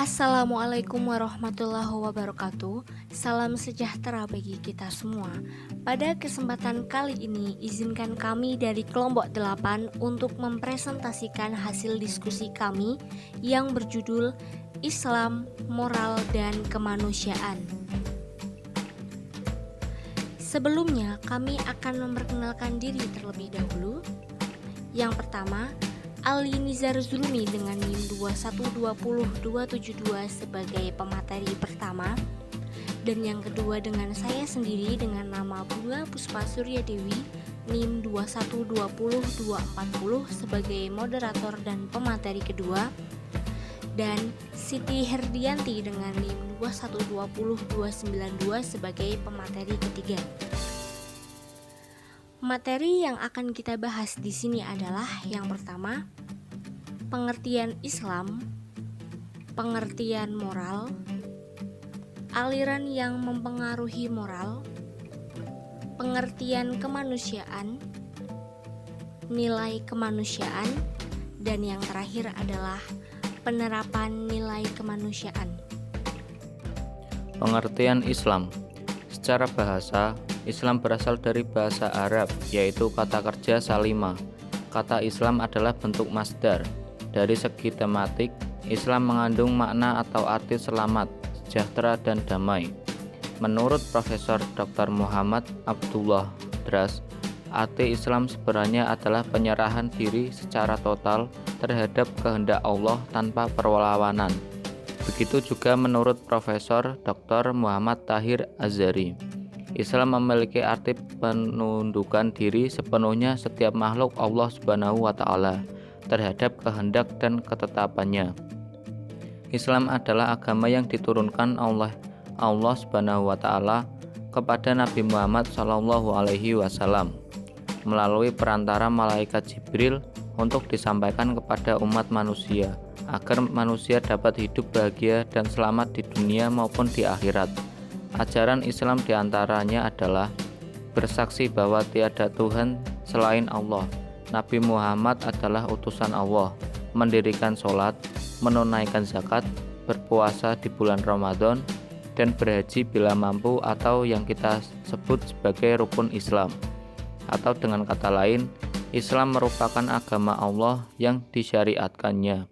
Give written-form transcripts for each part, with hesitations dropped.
Assalamualaikum warahmatullahi wabarakatuh. Salam sejahtera bagi kita semua. Pada kesempatan kali ini, izinkan kami dari kelompok 8 untuk mempresentasikan hasil diskusi kami yang berjudul Islam, Moral, dan Kemanusiaan. Sebelumnya, kami akan memperkenalkan diri terlebih dahulu. Yang pertama, Ali Nizar Zulmi dengan NIM 2120272 sebagai pemateri pertama, dan yang kedua dengan saya sendiri dengan nama Bunga Puspa Surya Dewi NIM 2120240 sebagai moderator dan pemateri kedua, dan Siti Herdianti dengan NIM 2120292 sebagai pemateri ketiga. Materi yang akan kita bahas di sini adalah yang pertama, pengertian Islam, pengertian moral, aliran yang mempengaruhi moral, pengertian kemanusiaan, nilai kemanusiaan, dan yang terakhir adalah penerapan nilai kemanusiaan. Pengertian Islam. Secara bahasa, Islam berasal dari bahasa Arab, yaitu kata kerja salima. Kata Islam adalah bentuk masdar. Dari segi tematik, Islam mengandung makna atau arti selamat, sejahtera, dan damai. Menurut Profesor Dr. Muhammad Abdullah Dras, arti Islam sebenarnya adalah penyerahan diri secara total terhadap kehendak Allah tanpa perlawanan. Begitu juga menurut Profesor Dr. Muhammad Tahir Azhari. Islam memiliki arti penundukan diri sepenuhnya setiap makhluk Allah Subhanahu wa Ta'ala terhadap kehendak dan ketetapannya. Islam adalah agama yang diturunkan oleh Allah Subhanahu wa Ta'ala kepada Nabi Muhammad Shallallahu Alaihi Wasallam melalui perantara malaikat Jibril untuk disampaikan kepada umat manusia agar manusia dapat hidup bahagia dan selamat di dunia maupun di akhirat. Ajaran Islam diantaranya adalah bersaksi bahwa tiada Tuhan selain Allah, Nabi Muhammad adalah utusan Allah, mendirikan sholat, menunaikan zakat, berpuasa di bulan Ramadan, dan berhaji bila mampu atau yang kita sebut sebagai rukun Islam. Atau dengan kata lain, Islam merupakan agama Allah yang disyariatkannya.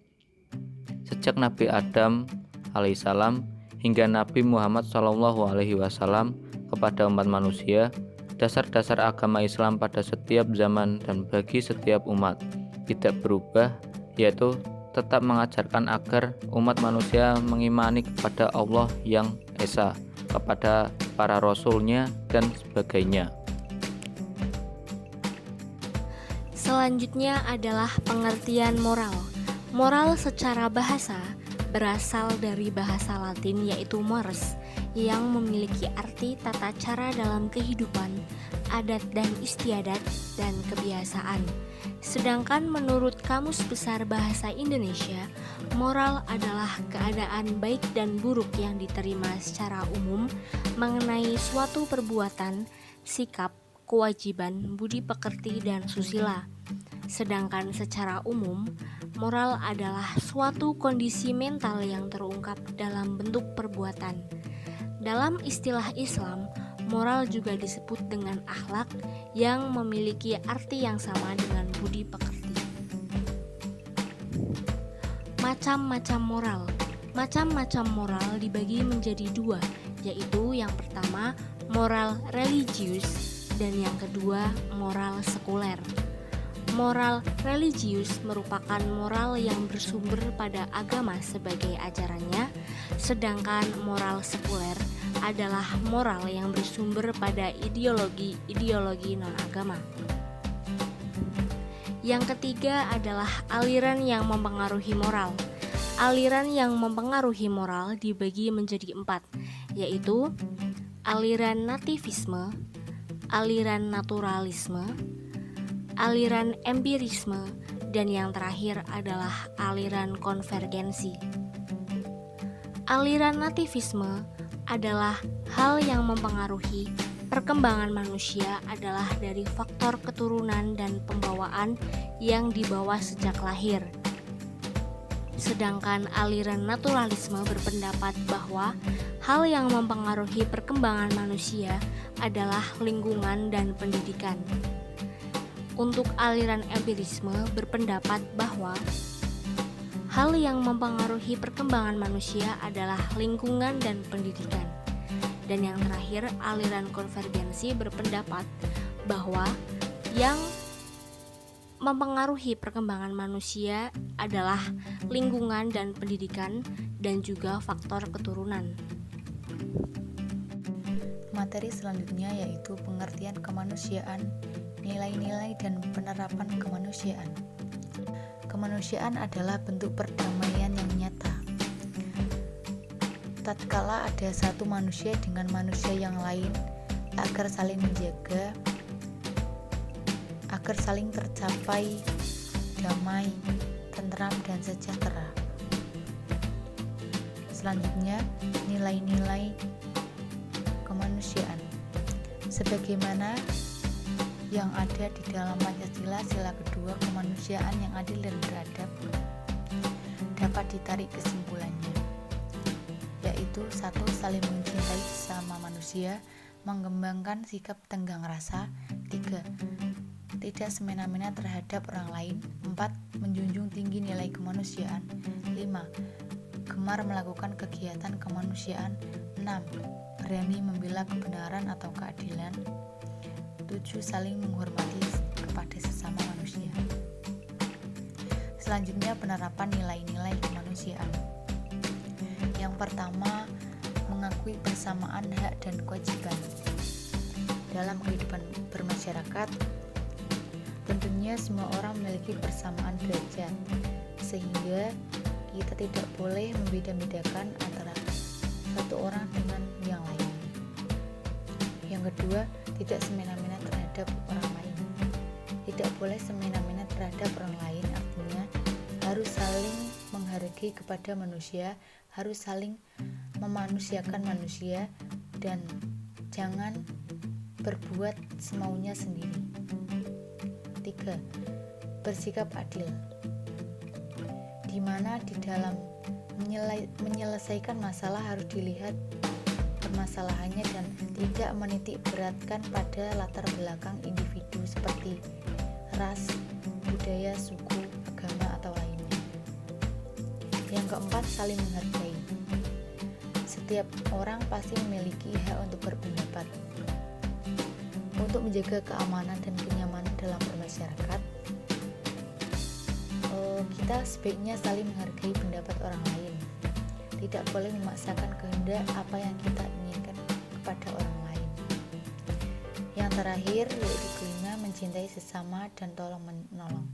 Sejak Nabi Adam alaihissalam hingga Nabi Muhammad SAW kepada umat manusia, dasar-dasar agama Islam pada setiap zaman dan bagi setiap umat tidak berubah, yaitu tetap mengajarkan agar umat manusia mengimani kepada Allah yang Esa, kepada para rasulnya, dan sebagainya. Selanjutnya adalah pengertian moral. Moral secara bahasa berasal dari bahasa Latin yaitu mores, yang memiliki arti tata cara dalam kehidupan, adat dan istiadat, dan kebiasaan. Sedangkan menurut Kamus Besar Bahasa Indonesia, moral adalah keadaan baik dan buruk yang diterima secara umum mengenai suatu perbuatan, sikap, kewajiban, budi pekerti, dan susila. Sedangkan secara umum, moral adalah suatu kondisi mental yang terungkap dalam bentuk perbuatan. Dalam istilah Islam, moral juga disebut dengan akhlak yang memiliki arti yang sama dengan budi pekerti. Macam-macam moral. Macam-macam moral dibagi menjadi dua, yaitu yang pertama moral religius dan yang kedua moral sekuler. Moral religius merupakan moral yang bersumber pada agama sebagai ajarannya, sedangkan moral sekuler adalah moral yang bersumber pada ideologi non-agama. Yang ketiga adalah aliran yang mempengaruhi moral. Aliran yang mempengaruhi moral dibagi menjadi 4, yaitu aliran nativisme, aliran naturalisme, aliran empirisme, dan yang terakhir adalah aliran konvergensi. Aliran nativisme adalah hal yang mempengaruhi perkembangan manusia adalah dari faktor keturunan dan pembawaan yang dibawa sejak lahir. Sedangkan aliran naturalisme berpendapat bahwa hal yang mempengaruhi perkembangan manusia adalah lingkungan dan pendidikan. Untuk aliran empirisme berpendapat bahwa hal yang mempengaruhi perkembangan manusia adalah lingkungan dan pendidikan. Dan yang terakhir, aliran konvergensi berpendapat bahwa yang mempengaruhi perkembangan manusia adalah lingkungan dan pendidikan dan juga faktor keturunan. Materi selanjutnya yaitu pengertian kemanusiaan, nilai-nilai dan penerapan kemanusiaan. Kemanusiaan adalah bentuk perdamaian yang nyata. Tatkala ada satu manusia dengan manusia yang lain agar saling menjaga, agar saling tercapai damai, tentram dan sejahtera. Selanjutnya, nilai-nilai kemanusiaan. Sebagaimana yang ada di dalam Pancasila sila kedua, kemanusiaan yang adil dan beradab dapat ditarik kesimpulannya, yaitu 1. Saling mencintai sesama manusia, mengembangkan sikap tenggang rasa. 3. Tidak semena-mena terhadap orang lain. 4. Menjunjung tinggi nilai kemanusiaan. 5. Gemar melakukan kegiatan kemanusiaan. 6. Berani membela kebenaran atau keadilan. 7. Saling menghormati kepada sesama manusia. Selanjutnya, penerapan nilai-nilai kemanusiaan. Yang pertama, mengakui persamaan hak dan kewajiban. Dalam kehidupan bermasyarakat, tentunya semua orang memiliki persamaan derajat, sehingga kita tidak boleh membeda-bedakan antara satu orang dengan yang lain. Yang kedua, tidak semena-mena terhadap orang lain. Tidak boleh semena-mena terhadap orang lain, artinya harus saling menghargai kepada manusia, harus saling memanusiakan manusia, dan jangan berbuat semaunya sendiri. 3. Bersikap adil, di mana di dalam menyelesaikan masalah harus dilihat permasalahannya dan tidak menitik beratkan pada latar belakang individu seperti ras, budaya, suku, agama, atau lainnya. Yang keempat, saling menghargai. Setiap orang pasti memiliki hak untuk berpendapat. Untuk menjaga keamanan dan kenyamanan dalam bermasyarakat, kita sebaiknya saling menghargai pendapat orang lain. Tidak boleh memaksakan kehendak apa yang kita inginkan kepada orang lain. Yang terakhir, yaitu kelima, mencintai sesama dan tolong menolong.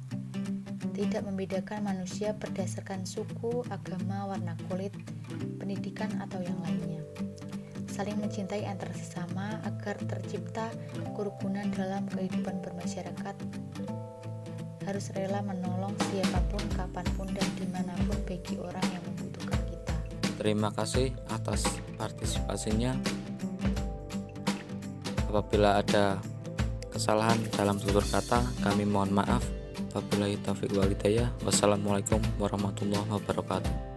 Tidak membedakan manusia berdasarkan suku, agama, warna kulit, pendidikan, atau yang lainnya. Saling mencintai antar sesama agar tercipta kerukunan dalam kehidupan bermasyarakat. Harus rela menolong siapapun, kapanpun, dan dimanapun bagi orang yang membutuhkan kita. Terima kasih atas partisipasinya. Apabila ada kesalahan dalam tutur kata, kami mohon maaf. Wabillahi taufiq wal hidayah. Wassalamualaikum warahmatullahi wabarakatuh.